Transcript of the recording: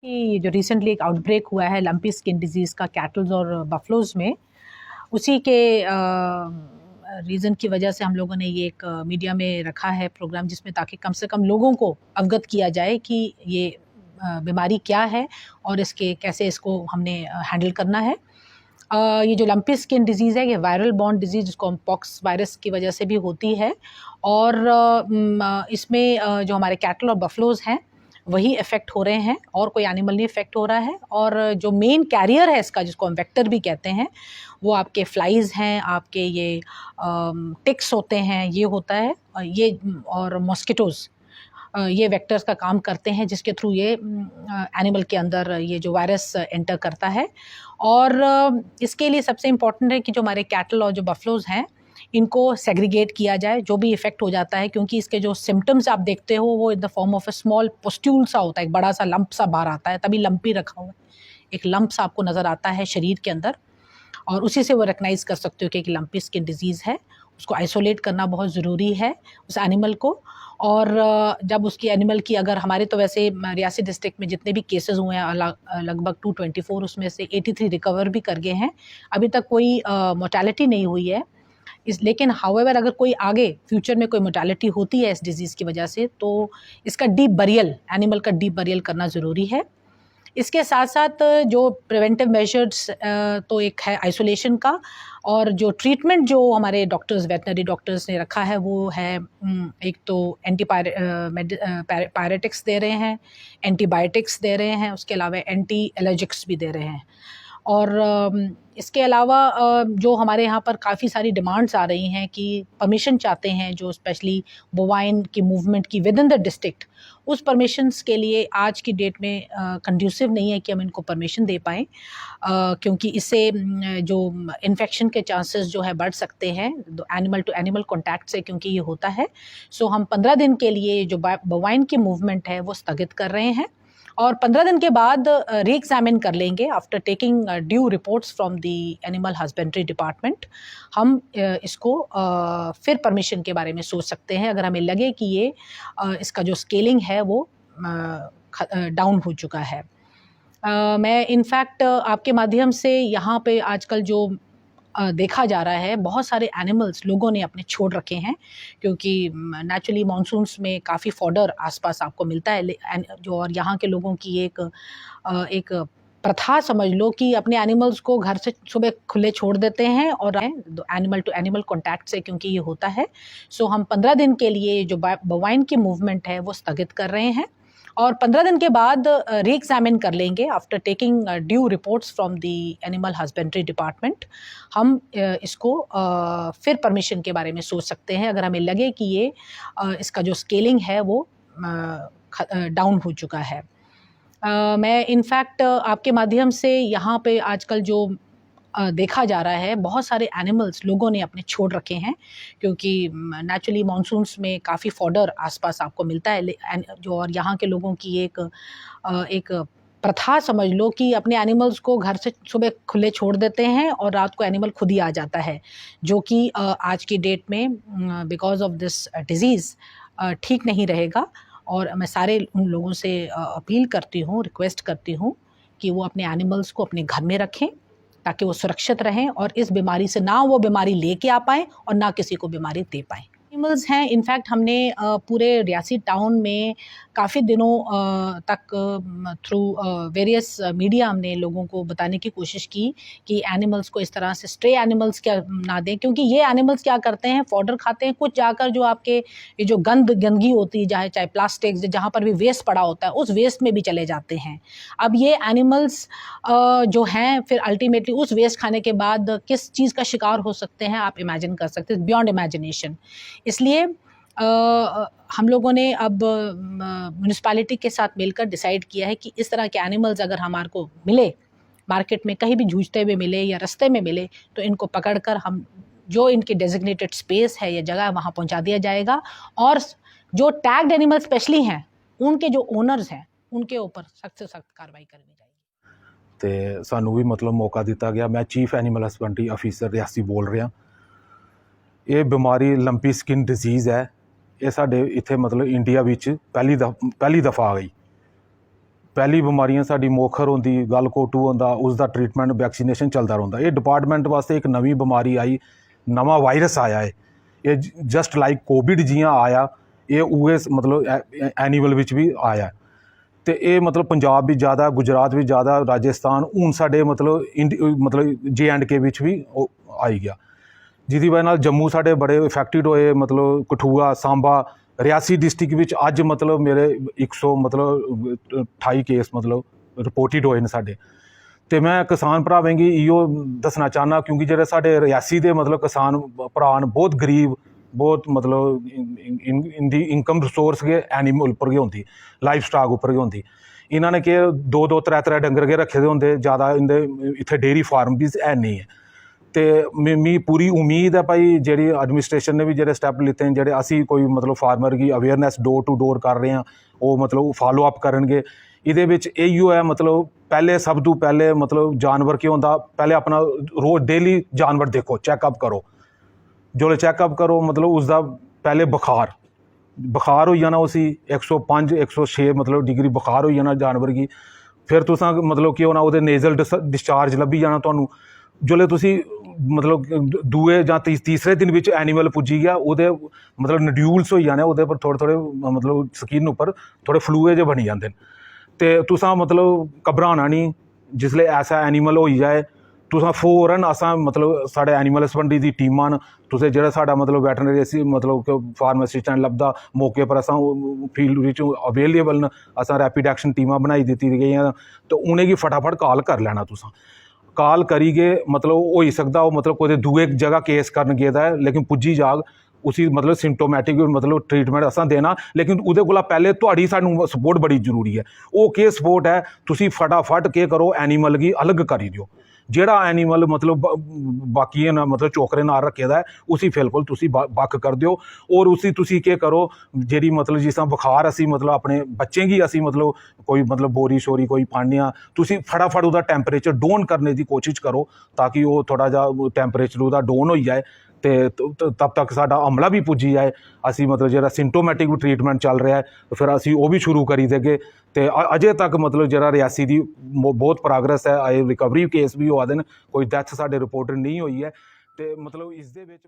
कि जो रिसेंटली एक आउटब्रेक हुआ है लंपी स्किन डिजीज़ का कैटल्स और बफलोज़ में, उसी के रीज़न की वजह से हम लोगों ने ये एक मीडिया में रखा है प्रोग्राम, जिसमें ताकि कम से कम लोगों को अवगत किया जाए कि ये बीमारी क्या है और इसके कैसे इसको हमने हैंडल करना है। ये जो लंपी स्किन डिजीज़ है, ये वायरल बॉर्न डिजीज़, जिसको हम पॉक्स वायरस की वजह से भी होती है और इसमें जो हमारे कैटल और बफलोज़ हैं वही इफ़ेक्ट हो रहे हैं और कोई एनिमल नहीं इफ़ेक्ट हो रहा है। और जो मेन कैरियर है इसका, जिसको हम वेक्टर भी कहते हैं, वो आपके फ्लाइज़ हैं, आपके ये टिक्स होते हैं, ये होता है ये और मॉस्किटोज़, ये वेक्टर्स का काम करते हैं, जिसके थ्रू ये एनिमल के अंदर ये जो वायरस एंटर करता है। और इसके लिए सबसे इम्पॉर्टेंट है कि जो हमारे कैटल और जो बफलोज़ हैं, इनको सेग्रीगेट किया जाए जो भी इफ़ेक्ट हो जाता है, क्योंकि इसके जो सिम्पटम्स आप देखते हो वो in the form of a small pustule सा होता है, एक बड़ा सा लंप सा बाहर आता है, तभी लंपी रखा हुआ है, एक लंप सा आपको नज़र आता है शरीर के अंदर, और उसी से वो रिकग्नाइज़ कर सकते हो कि एक लंपी स्किन डिजीज़ है। उसको आइसोलेट करना बहुत ज़रूरी है उस एनिमल को। और जब उसकी एनिमल की, अगर हमारे तो वैसे रियासी डिस्ट्रिक्ट में जितने भी केसेस हुए हैं लगभग 224, उसमें से 83 रिकवर भी कर गए हैं। अभी तक कोई मोर्टेलिटी नहीं हुई है लेकिन हाउएवर अगर कोई आगे फ्यूचर में कोई मोर्टेलिटी होती है इस डिज़ीज़ की वजह से, तो इसका डीप बरियल, एनिमल का डीप बरियल करना ज़रूरी है। इसके साथ साथ जो प्रिवेंटिव मेजर्स, तो एक है आइसोलेशन का, और जो ट्रीटमेंट जो हमारे डॉक्टर्स, वेटनरी डॉक्टर्स ने रखा है, वो है एक तो पायरेटिक्स दे रहे हैं, एंटीबायोटिक्स दे रहे हैं, उसके अलावा एंटी एलर्जिक्स भी दे रहे हैं। और इसके अलावा जो हमारे यहाँ पर काफ़ी सारी डिमांड्स आ रही हैं कि परमिशन चाहते हैं जो स्पेशली बोवाइन की मूवमेंट की विद इन द डिस्ट्रिक्ट, उस परमिशंस के लिए आज की डेट में कंड्यूसिव नहीं है कि हम इनको परमिशन दे पाएँ, क्योंकि इससे जो इन्फेक्शन के चांसेस जो है बढ़ सकते हैं एनिमल टू एनिमल कॉन्टैक्ट से, क्योंकि ये होता है। सो हम 15 दिन के लिए जो बोवाइन की मूवमेंट है वो स्थगित कर रहे हैं, और 15 दिन के बाद री एग्जामिन कर लेंगे after taking due reports from the animal husbandry department. हम इसको फिर परमिशन के बारे में सोच सकते हैं, अगर हमें लगे कि ये इसका जो स्केलिंग है वो डाउन हो चुका है। मैं इनफैक्ट आपके माध्यम से यहाँ पे आजकल जो देखा जा रहा है, बहुत सारे एनिमल्स लोगों ने अपने छोड़ रखे हैं, क्योंकि नेचुरली मानसून्स में काफ़ी फॉडर आसपास आपको मिलता है, जो और यहाँ के लोगों की एक प्रथा समझ लो कि अपने एनिमल्स को घर से सुबह खुले छोड़ देते हैं, और एनिमल टू एनिमल कॉन्टैक्ट से, क्योंकि ये होता है। सो हम 15 दिन के लिए जो बोवाइन की मूवमेंट है वो स्थगित कर रहे हैं, और 15 दिन के बाद री एग्जामिन कर लेंगे after taking due reports from the animal husbandry department. हम इसको फिर परमिशन के बारे में सोच सकते हैं, अगर हमें लगे कि ये इसका जो स्केलिंग है वो डाउन हो चुका है। मैं इनफैक्ट आपके माध्यम से यहाँ पे आजकल जो देखा जा रहा है, बहुत सारे एनिमल्स लोगों ने अपने छोड़ रखे हैं, क्योंकि नेचुरली मानसून्स में काफ़ी फॉडर आसपास आपको मिलता है, जो और यहाँ के लोगों की एक प्रथा समझ लो कि अपने एनिमल्स को घर से सुबह खुले छोड़ देते हैं और रात को एनिमल खुद ही आ जाता है, जो कि आज की डेट में बिकॉज ऑफ दिस डिज़ीज़ ठीक नहीं रहेगा। और मैं सारे उन लोगों से अपील करती हूँ, रिक्वेस्ट करती हूँ कि वो अपने एनिमल्स को अपने घर में रखें, ताकि वो सुरक्षित रहें और इस बीमारी से ना वो बीमारी लेके आ पाएँ और ना किसी को बीमारी दे पाएँ। एनिमल्स हैं, इनफैक्ट हमने पूरे रियासी टाउन में काफ़ी दिनों तक थ्रू वेरियस मीडिया हमने लोगों को बताने की कोशिश की कि एनिमल्स को इस तरह से स्ट्रे एनिमल्स क्या ना दें, क्योंकि ये एनिमल्स क्या करते हैं, फॉडर खाते हैं, कुछ जाकर जो आपके ये जो गंदगी होती है, चाहे प्लास्टिक, जहाँ पर भी वेस्ट पड़ा होता है, उस वेस्ट में भी चले जाते हैं। अब ये एनिमल्स जो हैं फिर अल्टीमेटली उस वेस्ट खाने के बाद किस चीज़ का शिकार हो सकते हैं, आप इमेजिन कर सकते हैं, बियॉन्ड इमेजिनेशन। इसलिए हम लोगों ने अब म्यूनिसिपैलिटी के साथ मिलकर डिसाइड किया है कि इस तरह के एनिमल्स अगर हमारे को मिले, मार्केट में कहीं भी जूझते हुए मिले या रास्ते में मिले, तो इनको पकड़कर हम जो इनकी डेजिग्नेटेड स्पेस है या जगह है वहाँ पहुँचा दिया जाएगा, और जो टैग्ड एनिमल स्पेशली हैं उनके जो ओनर्स हैं उनके ऊपर सख्त से सख्त कार्रवाई करनी जाएगी। तो सानू भी मतलब मौका दिता गया। मैं chief animal husbandry officer Reasi बोल रहा। ये बीमारी लंपी स्किन डिजीज़ है, ये साडे इत्थे मतलब इंडिया विच पहली दफ़ा आ गई। ਪਹਿਲੀ ਬਿਮਾਰੀਆਂ ਸਾਡੀ ਮੋਖਰ ਹੁੰਦੀ, ਗਲ ਕੋਟੂ ਹੁੰਦਾ, ਉਸ ਦਾ ਟ੍ਰੀਟਮੈਂਟ ਵੈਕਸੀਨੇਸ਼ਨ ਚੱਲਦਾ ਰਹਿੰਦਾ। ਇਹ ਡਿਪਾਰਟਮੈਂਟ ਵਾਸਤੇ ਇੱਕ ਨਵੀਂ ਬਿਮਾਰੀ ਆਈ, ਨਵਾਂ ਵਾਇਰਸ ਆਇਆ ਹੈ। ਇਹ ਜਸਟ ਲਾਈਕ ਕੋਵਿਡ ਜਿਹਾ ਆਇਆ, ਇਹ ਉਏ ਮਤਲਬ ਐਨੀਮਲ ਵਿੱਚ ਵੀ ਆਇਆ। ਤੇ ਇਹ ਮਤਲਬ ਪੰਜਾਬ ਵੀ ਜ਼ਿਆਦਾ, ਗੁਜਰਾਤ ਵੀ ਜ਼ਿਆਦਾ, ਰਾਜਸਥਾਨ, ਹੁਣ ਸਾਡੇ ਮਤਲਬ J&K ਵਿੱਚ ਵੀ ਆਈ ਗਿਆ, ਜਿਹਦੀ ਵਜ੍ਹਾ ਨਾਲ ਜੰਮੂ ਸਾਡੇ ਬੜੇ ਇਫੈਕਟਿਡ ਹੋਏ। ਮਤਲਬ ਕਠੂਆ, ਸਾਂਬਾ, ਰਿਆਸੀ ਡਿਸਟ੍ਰਿਕਟ ਵਿੱਚ ਅੱਜ ਮਤਲਬ ਮੇਰੇ 128 ਕੇਸ ਮਤਲਬ ਰਿਪੋਰਟਿਡ ਹੋਏ ਨੇ ਸਾਡੇ। ਤੇ ਮੈਂ ਕਿਸਾਨ ਭਰਾਵਾਂ गी इहो दसना चाहना, क्योंकि ਜਿਹੜੇ ਸਾਡੇ ਰਿਆਸੀ ਦੇ ਮਤਲਬ ਕਿਸਾਨ ਭਰਾ ਨੇ ਬਹੁਤ ਗਰੀਬ, बहुत मतलब इंदी इनकम रिसोर्स के एनीमल उप्पर गै होंदी, लाइफ स्टाक उप्पर गै होंदी। इन्हां ने के 2-2 3-3 डंगर गै रखे दे होंदे, ज़्यादा इंदे इत्थे डेयरी फार्म भी है नहीं है। तो मी पूरी उम्मीद है भाई जी एडमिनिस्ट्रेशन ने भी जो स्टैप लिते हैं, जो असी कोई मतलब फार्मर की अवेयरनैस डोर टू डोर कर रहे हैं, वो मतलब फॉलो अप करनगे। इहदे विच इहो है मतलब पहले सब तो पहले मतलब जानवर की होंदा, पहले अपना रोज़ डेली जानवर देखो, चैकअप करो। जो चैकअप करो मतलब उसका पहले बुखार हो जाना, उसी 105-106 मतलब डिग्री बुखार हो जाना जानवर की। फिर तुसा मतलब कि होना वो नेजल डिस्चार्ज लभी जाना तुहानू। जोल्ले तुसी मतलब दूए जां तीसरे दिन विच एनीमल पुज्जी गया, वो मतलब नड्यूल्स हो जाने, वो पर थोड़े मतलब स्किन उपर थोड़े फ्लूए जे बनी जाते हैं। तो तुसा मतलब घबराना नहीं, जिसले ऐसा एनीमल हो जाए तुसा फौरन असां मतलब साढ़े एनीमल हस्बेंडरी दी टीमां न, तुसें जेह्ड़ा साढ़ा मतलब वैटरनरी मतलब फार्म असिस्टेंट लभदा मौके पर असां फील्ड विच अवेलेबल न, असां रैपिड एक्शन टीमां बनाई दित्ती गेइयां। तो उ'नेंगी फटाफट कॉल कर लैना, तुसां कॉल करियै मतलब होई सकदा ओह् मतलब कोई दूए जगह केस करन गेदा है, लेकिन पुज्जी जाग उसी मतलब सिम्टोमैटिक मतलब ट्रीटमेंट असां देना। लेकिन उहदे कोला पैह्ले तुहाड़ी सानूं सपोर्ट बड़ी जरूरी है। ओह् केह् सपोर्ट है, तुसी फटाफट केह् करो, एनीमल गी अलग करी दिओ। जेड़ा एनीमल मतलब बाकी ना मतलब चोकरे नाल रखे दा है, उसी बिल्कुल तुसी बक्ख कर दिओ। और उसी तुसी केह् करो, जेह्ड़ी मतलब जिस तरह बुखार असी मतलब अपने बच्चें गी असी मतलब कोई मतलब बोरी शोरी कोई पाने आ, तुसी फटाफट उहदा टैंपरेचर डाउन करने की कोशिश करो, ताकि वो थोड़ा जा टैंपरेचर उहदा डाउन हो जाए। तो तब तक साडा अमला भी पुज्जी जाए, असी मतलब जो सिम्टोमैटिक ट्रीटमेंट चल रहा है, तो फिर असी वो भी शुरू करी देगे। तो अजे तक मतलब जो रियासी की बहुत प्रोग्रेस है, रिकवरी केस भी हुआ दे, कोई डैथ साडे रिपोर्ट नहीं हुई है। तो मतलब इस दे विच